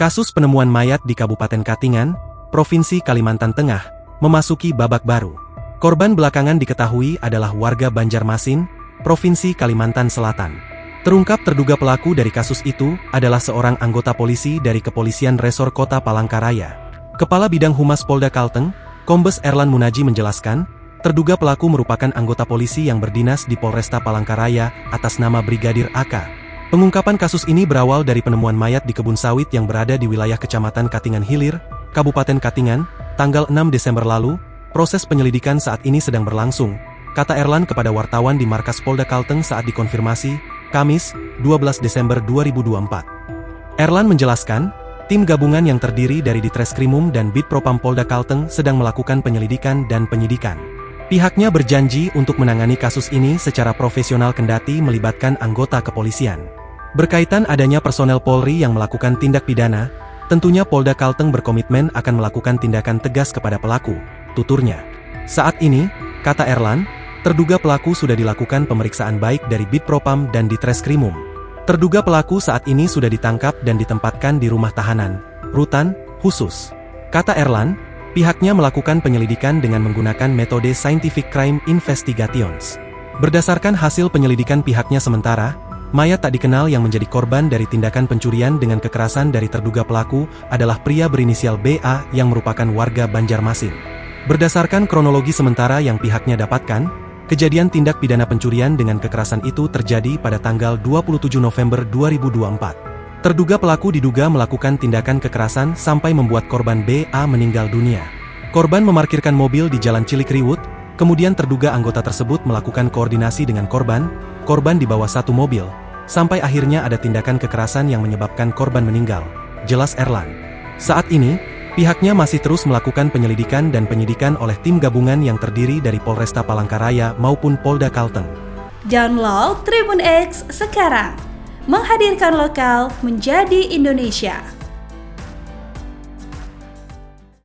Kasus penemuan mayat di Kabupaten Katingan, Provinsi Kalimantan Tengah, memasuki babak baru. Korban belakangan diketahui adalah warga Banjarmasin, Provinsi Kalimantan Selatan. Terungkap terduga pelaku dari kasus itu adalah seorang anggota polisi dari Kepolisian Resor Kota Palangkaraya. Kepala Bidang Humas Polda Kalteng, Kombes Erlan Munaji menjelaskan, terduga pelaku merupakan anggota polisi yang berdinas di Polresta Palangkaraya atas nama Brigadir AK. Pengungkapan kasus ini berawal dari penemuan mayat di kebun sawit yang berada di wilayah Kecamatan Katingan Hilir, Kabupaten Katingan, tanggal 6 Desember lalu. Proses penyelidikan saat ini sedang berlangsung, kata Erlan kepada wartawan di Markas Polda Kalteng saat dikonfirmasi, Kamis, 12 Desember 2024. Erlan menjelaskan, tim gabungan yang terdiri dari Ditreskrimum dan Bid Propam Polda Kalteng sedang melakukan penyelidikan dan penyidikan. Pihaknya berjanji untuk menangani kasus ini secara profesional kendati melibatkan anggota kepolisian. Berkaitan adanya personel Polri yang melakukan tindak pidana, tentunya Polda Kalteng berkomitmen akan melakukan tindakan tegas kepada pelaku, tuturnya. Saat ini, kata Erlan, terduga pelaku sudah dilakukan pemeriksaan baik dari Bid Propam dan Ditreskrimum. Terduga pelaku saat ini sudah ditangkap dan ditempatkan di rumah tahanan, rutan, khusus. Kata Erlan, pihaknya melakukan penyelidikan dengan menggunakan metode Scientific Crime Investigations. Berdasarkan hasil penyelidikan pihaknya sementara, mayat tak dikenal yang menjadi korban dari tindakan pencurian dengan kekerasan dari terduga pelaku adalah pria berinisial BA yang merupakan warga Banjarmasin. Berdasarkan kronologi sementara yang pihaknya dapatkan, kejadian tindak pidana pencurian dengan kekerasan itu terjadi pada tanggal 27 November 2024. Terduga pelaku diduga melakukan tindakan kekerasan sampai membuat korban BA meninggal dunia. Korban memarkirkan mobil di Jalan Cilikriwut, kemudian terduga anggota tersebut melakukan koordinasi dengan korban dibawa satu mobil, sampai akhirnya ada tindakan kekerasan yang menyebabkan korban meninggal, jelas Erlan. Saat ini, pihaknya masih terus melakukan penyelidikan dan penyidikan oleh tim gabungan yang terdiri dari Polresta Palangkaraya maupun Polda Kalteng. Download Tribun X sekarang, menghadirkan lokal menjadi Indonesia.